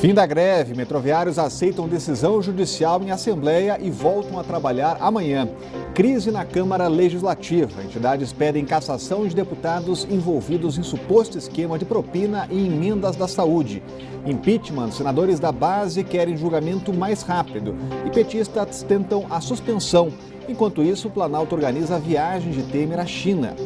Fim da greve. Metroviários aceitam decisão judicial em assembleia e voltam a trabalhar amanhã. Crise na Câmara Legislativa. Entidades pedem cassação de deputados envolvidos em suposto esquema de propina e emendas da saúde. Impeachment. Senadores da base querem julgamento mais rápido e petistas tentam a suspensão. Enquanto isso, o Planalto organiza a viagem de Temer à China.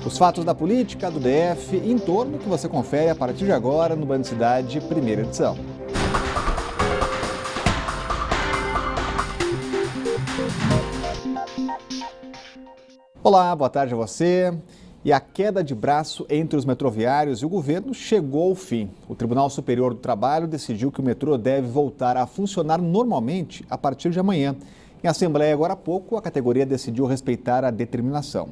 Os fatos da política do DF em torno que você confere a partir de agora no Band Cidade, primeira edição. Olá, boa tarde a você. E a queda de braço entre os metroviários e o governo chegou ao fim. O Tribunal Superior do Trabalho decidiu que o metrô deve voltar a funcionar normalmente a partir de amanhã. Em assembleia agora há pouco, a categoria decidiu respeitar a determinação.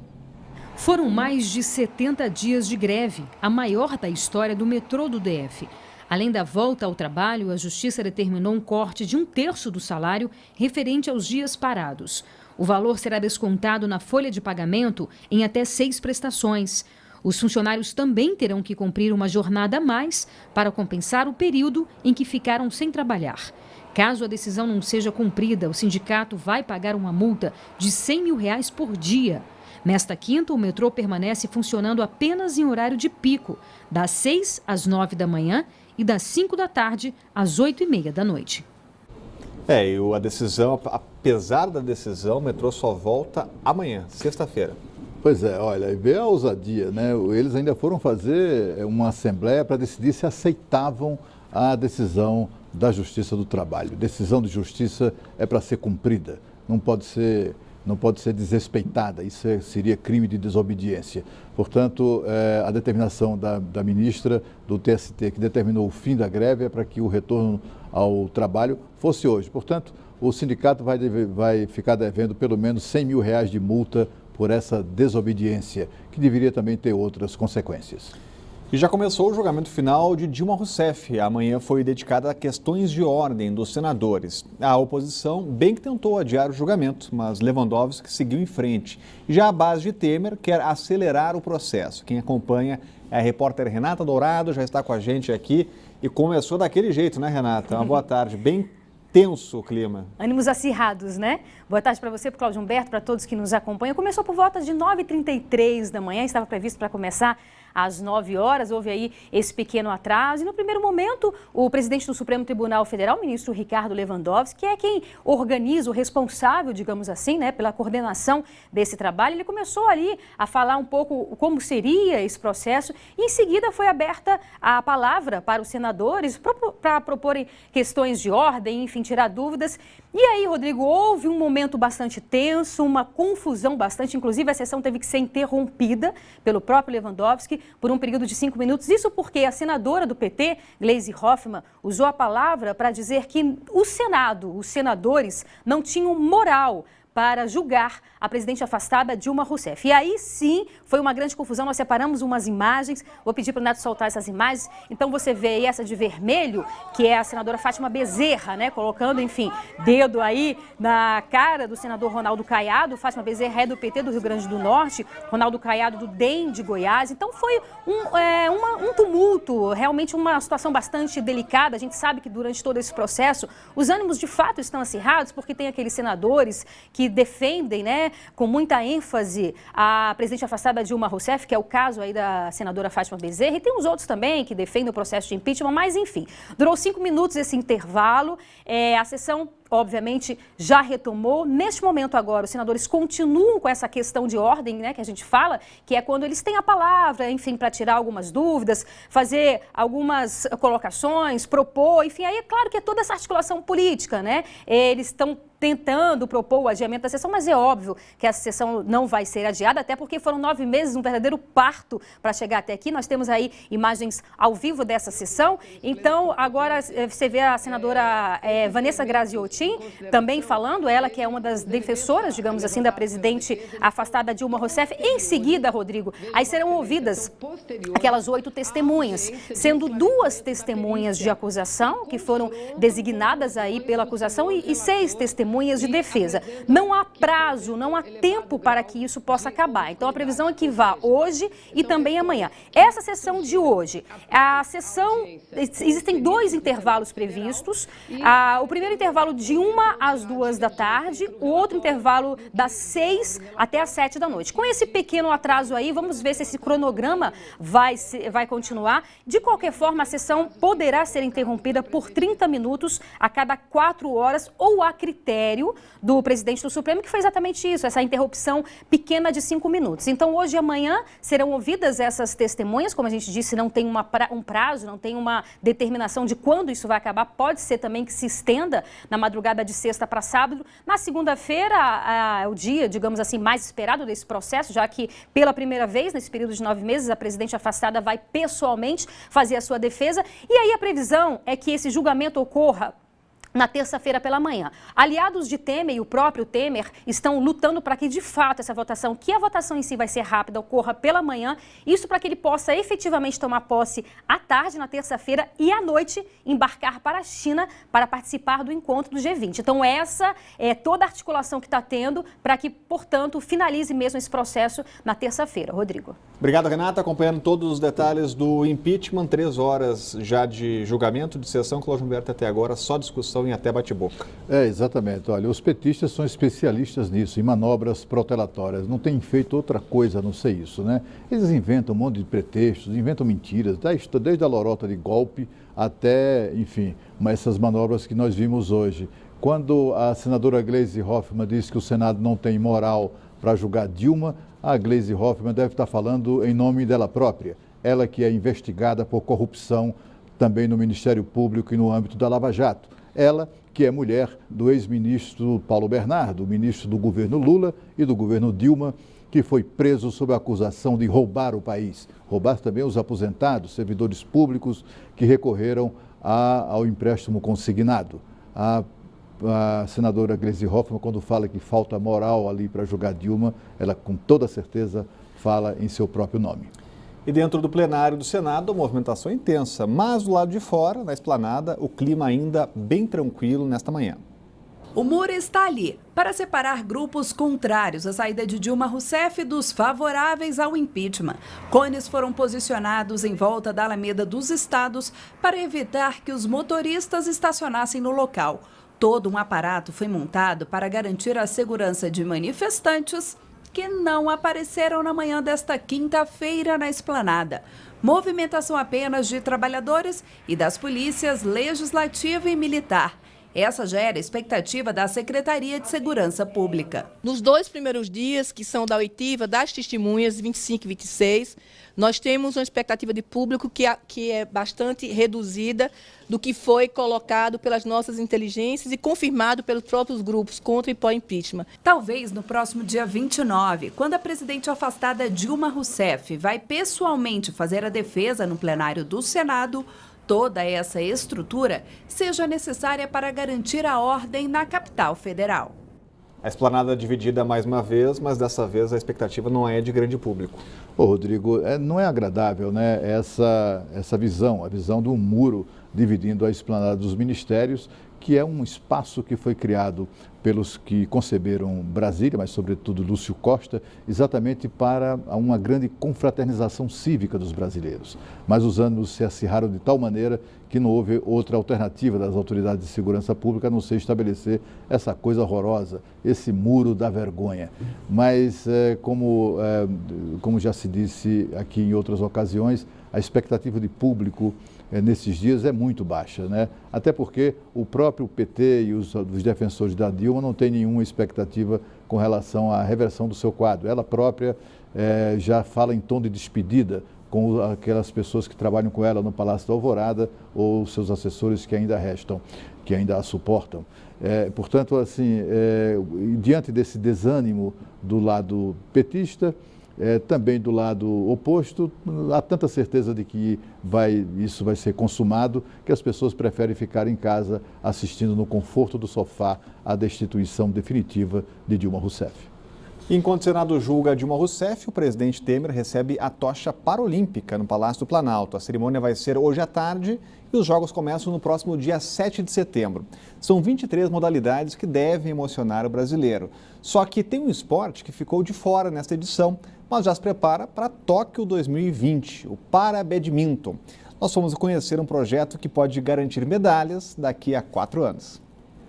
Foram mais de 70 dias de greve, a maior da história do metrô do DF. Além da volta ao trabalho, a Justiça determinou um corte de 1/3 do salário referente aos dias parados. O valor será descontado na folha de pagamento em até 6 prestações. Os funcionários também terão que cumprir uma jornada a mais para compensar o período em que ficaram sem trabalhar. Caso a decisão não seja cumprida, o sindicato vai pagar uma multa de R$100 mil por dia. Nesta quinta, o metrô permanece funcionando apenas em horário de pico, das 6 às 9 da manhã e das 5 da tarde às 8h30 da noite. A decisão, apesar da decisão, o metrô só volta amanhã, sexta-feira. Pois é, olha, e vê a ousadia, né? Eles ainda foram fazer uma assembleia para decidir se aceitavam a decisão da Justiça do Trabalho. Decisão de justiça é para ser cumprida, não pode ser desrespeitada, isso seria crime de desobediência. Portanto, a determinação da ministra do TST, que determinou o fim da greve, é para que o retorno ao trabalho fosse hoje. Portanto, o sindicato vai ficar devendo pelo menos R$100 mil de multa por essa desobediência, que deveria também ter outras consequências. E já começou o julgamento final de Dilma Rousseff. Amanhã foi dedicada a questões de ordem dos senadores. A oposição bem que tentou adiar o julgamento, mas Lewandowski seguiu em frente. Já a base de Temer quer acelerar o processo. Quem acompanha é a repórter Renata Dourado, já está com a gente aqui. E começou daquele jeito, né, Renata? Uma boa tarde, bem tenso o clima. Ânimos acirrados, né? Boa tarde para você, para o Cláudio Humberto, para todos que nos acompanham. Começou por volta de 9h33 da manhã, estava previsto para começar às 9 horas, houve aí esse pequeno atraso. E no primeiro momento, o presidente do Supremo Tribunal Federal, o ministro Ricardo Lewandowski, que é quem organiza, o responsável, digamos assim, né, pela coordenação desse trabalho, ele começou ali a falar um pouco como seria esse processo e em seguida foi aberta a palavra para os senadores para proporem questões de ordem, enfim, tirar dúvidas. E aí, Rodrigo, houve um momento bastante tenso, uma confusão bastante, inclusive a sessão teve que ser interrompida pelo próprio Lewandowski por um período de 5 minutos. Isso porque a senadora do PT, Gleisi Hoffmann, usou a palavra para dizer que o Senado, os senadores, não tinham moral para julgar a presidente afastada Dilma Rousseff. E aí sim, foi uma grande confusão, nós separamos umas imagens, vou pedir para o Neto soltar essas imagens. Então você vê aí essa de vermelho, que é a senadora Fátima Bezerra, né, colocando, enfim, dedo aí na cara do senador Ronaldo Caiado. Fátima Bezerra é do PT do Rio Grande do Norte, Ronaldo Caiado do DEM de Goiás. Então foi um tumulto, realmente uma situação bastante delicada. A gente sabe que durante todo esse processo, os ânimos de fato estão acirrados, porque tem aqueles senadores que defendem, né, com muita ênfase a presidente afastada Dilma Rousseff, que é o caso aí da senadora Fátima Bezerra, e tem os outros também que defendem o processo de impeachment, mas enfim, durou 5 minutos esse intervalo, a sessão obviamente já retomou. Neste momento agora, os senadores continuam com essa questão de ordem, né, que a gente fala, que é quando eles têm a palavra, enfim, para tirar algumas dúvidas, fazer algumas colocações, propor, enfim, aí é claro que é toda essa articulação política, né, eles estão tentando propor o adiamento da sessão, mas é óbvio que essa sessão não vai ser adiada, até porque foram 9 meses, um verdadeiro parto para chegar até aqui. Nós temos aí imagens ao vivo dessa sessão. Então, agora você vê a senadora Vanessa Graziotin também falando, ela que é uma das defensoras, digamos assim, da presidente afastada Dilma Rousseff. Em seguida, Rodrigo, aí serão ouvidas aquelas 8 testemunhas, sendo 2 testemunhas de acusação, que foram designadas aí pela acusação, e 6 testemunhas testemunhas de defesa. Não há prazo, não há tempo para que isso possa acabar. Então, a previsão é que vá hoje e também amanhã. Essa sessão de hoje, existem 2 intervalos previstos. O primeiro intervalo de 1 às 2 da tarde, o outro intervalo das 6 até às 7 da noite. Com esse pequeno atraso aí, vamos ver se esse cronograma vai continuar. De qualquer forma, a sessão poderá ser interrompida por 30 minutos a cada 4 horas ou a critério do presidente do Supremo, que foi exatamente isso, essa interrupção pequena de 5 minutos. Então, hoje e amanhã serão ouvidas essas testemunhas, como a gente disse, não tem um prazo, não tem uma determinação de quando isso vai acabar, pode ser também que se estenda na madrugada de sexta para sábado. Na segunda-feira é o dia, digamos assim, mais esperado desse processo, já que pela primeira vez, nesse período de 9 meses, a presidente afastada vai pessoalmente fazer a sua defesa. E aí a previsão é que esse julgamento ocorra na terça-feira pela manhã. Aliados de Temer e o próprio Temer estão lutando para que, de fato, essa votação, que a votação em si vai ser rápida, ocorra pela manhã, isso para que ele possa efetivamente tomar posse à tarde, na terça-feira, e à noite embarcar para a China para participar do encontro do G20. Então, essa é toda a articulação que está tendo para que, portanto, finalize mesmo esse processo na terça-feira. Rodrigo. Obrigado, Renata. Acompanhando todos os detalhes do impeachment, 3 horas já de julgamento, de sessão. Cláudio Humberto, até agora, só discussão e até bate-boca. Exatamente. Olha, os petistas são especialistas nisso, em manobras protelatórias. Não têm feito outra coisa a não ser isso, né? Eles inventam um monte de pretextos, inventam mentiras, desde a lorota de golpe até, enfim, essas manobras que nós vimos hoje. Quando a senadora Gleisi Hoffmann disse que o Senado não tem moral para julgar Dilma, a Gleisi Hoffmann deve estar falando em nome dela própria. Ela que é investigada por corrupção também no Ministério Público e no âmbito da Lava Jato. Ela, que é mulher do ex-ministro Paulo Bernardo, ministro do governo Lula e do governo Dilma, que foi preso sob a acusação de roubar o país. Roubar também os aposentados, servidores públicos que recorreram ao empréstimo consignado. A senadora Gleisi Hoffmann, quando fala que falta moral ali para julgar Dilma, ela com toda certeza fala em seu próprio nome. E dentro do plenário do Senado, a movimentação é intensa, mas do lado de fora, na esplanada, o clima ainda bem tranquilo nesta manhã. O muro está ali para separar grupos contrários à saída de Dilma Rousseff dos favoráveis ao impeachment. Cones foram posicionados em volta da Alameda dos Estados para evitar que os motoristas estacionassem no local. Todo um aparato foi montado para garantir a segurança de manifestantes que não apareceram na manhã desta quinta-feira na esplanada. Movimentação apenas de trabalhadores e das polícias legislativa e militar. Essa já era a expectativa da Secretaria de Segurança Pública. Nos 2 primeiros dias, que são da oitiva das testemunhas, 25 e 26, nós temos uma expectativa de público que é bastante reduzida do que foi colocado pelas nossas inteligências e confirmado pelos próprios grupos contra e pós-impeachment. Talvez no próximo dia 29, quando a presidente afastada Dilma Rousseff vai pessoalmente fazer a defesa no plenário do Senado, toda essa estrutura seja necessária para garantir a ordem na capital federal. A esplanada é dividida mais uma vez, mas dessa vez a expectativa não é de grande público. Rodrigo, não é agradável, né, essa visão, a visão de um muro dividindo a esplanada dos ministérios, que é um espaço que foi criado pelos que conceberam Brasília, mas sobretudo Lúcio Costa, exatamente para uma grande confraternização cívica dos brasileiros. Mas os ânimos se acirraram de tal maneira que não houve outra alternativa das autoridades de segurança pública a não ser estabelecer essa coisa horrorosa, esse muro da vergonha. Mas, como já se disse aqui em outras ocasiões, a expectativa de público nesses dias é muito baixa, né? Até porque o próprio PT e os defensores da Dilma não têm nenhuma expectativa com relação à reversão do seu quadro. Ela própria já fala em tom de despedida com aquelas pessoas que trabalham com ela no Palácio da Alvorada ou seus assessores que ainda restam, que ainda a suportam. Portanto, assim, diante desse desânimo do lado petista, também do lado oposto, há tanta certeza de que isso vai ser consumado, que as pessoas preferem ficar em casa assistindo no conforto do sofá a destituição definitiva de Dilma Rousseff. Enquanto o Senado julga Dilma Rousseff, o presidente Temer recebe a tocha paralímpica no Palácio do Planalto. A cerimônia vai ser hoje à tarde e os jogos começam no próximo dia 7 de setembro. São 23 modalidades que devem emocionar o brasileiro. Só que tem um esporte que ficou de fora nesta edição, mas já se prepara para Tóquio 2020, o Parabadminton. Nós fomos conhecer um projeto que pode garantir medalhas daqui a 4 anos.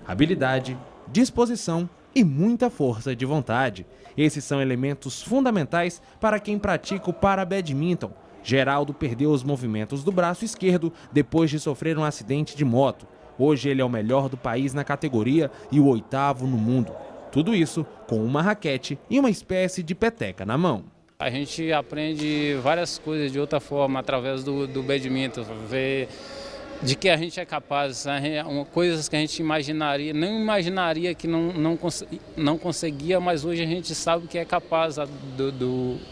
Habilidade, disposição e muita força de vontade. Esses são elementos fundamentais para quem pratica o Parabadminton. Geraldo perdeu os movimentos do braço esquerdo depois de sofrer um acidente de moto. Hoje ele é o melhor do país na categoria e o 8º no mundo. Tudo isso com uma raquete e uma espécie de peteca na mão. A gente aprende várias coisas de outra forma através do badminton, ver de que a gente é capaz, coisas que a gente não imaginaria que não conseguia, mas hoje a gente sabe que é capaz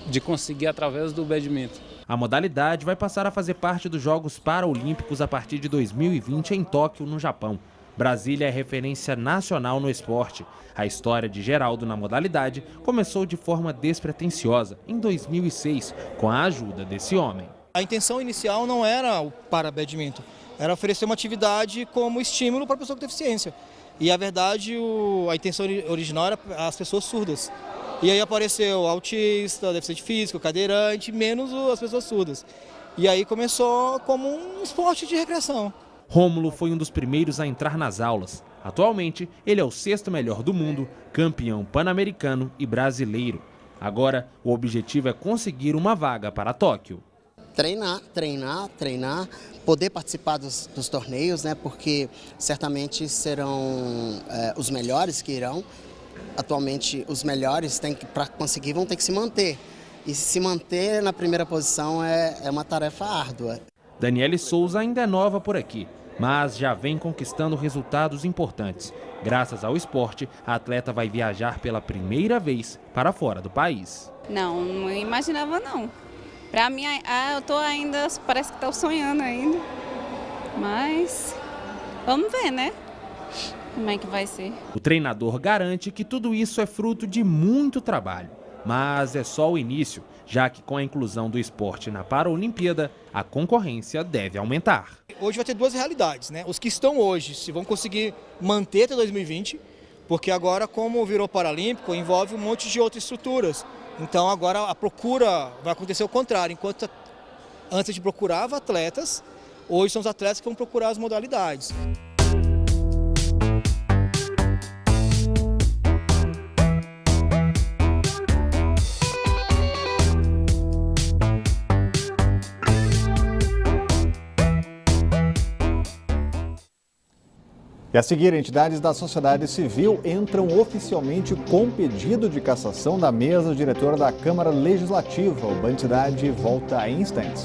de conseguir através do badminton. A modalidade vai passar a fazer parte dos Jogos Paralímpicos a partir de 2020 em Tóquio, no Japão. Brasília é referência nacional no esporte. A história de Geraldo na modalidade começou de forma despretensiosa, em 2006, com a ajuda desse homem. A intenção inicial não era o Parabadminton, era oferecer uma atividade como estímulo para a pessoa com deficiência. E, a verdade, a intenção original era as pessoas surdas. E aí apareceu autista, deficiente físico, cadeirante, menos as pessoas surdas. E aí começou como um esporte de recreação. Rômulo foi um dos primeiros a entrar nas aulas. Atualmente, ele é o 6º melhor do mundo, campeão pan-americano e brasileiro. Agora, o objetivo é conseguir uma vaga para Tóquio. Treinar, poder participar dos torneios, né? Porque certamente serão os melhores que irão. Atualmente, os melhores, para conseguir, vão ter que se manter. E se manter na primeira posição é uma tarefa árdua. Daniele Souza ainda é nova por aqui, mas já vem conquistando resultados importantes. Graças ao esporte, a atleta vai viajar pela primeira vez para fora do país. Não imaginava não. Para mim, eu tô ainda, parece que estou sonhando ainda. Mas vamos ver, né? Como é que vai ser? O treinador garante que tudo isso é fruto de muito trabalho. Mas é só o início, já que com a inclusão do esporte na Paralimpíada, a concorrência deve aumentar. Hoje vai ter duas realidades, né? Os que estão hoje, se vão conseguir manter até 2020, porque agora, como virou Paralímpico, envolve um monte de outras estruturas. Então agora a procura vai acontecer o contrário. Enquanto antes a gente procurava atletas, hoje são os atletas que vão procurar as modalidades. E a seguir, entidades da sociedade civil entram oficialmente com pedido de cassação da mesa diretora da Câmara Legislativa. O Band Cidade volta em instantes.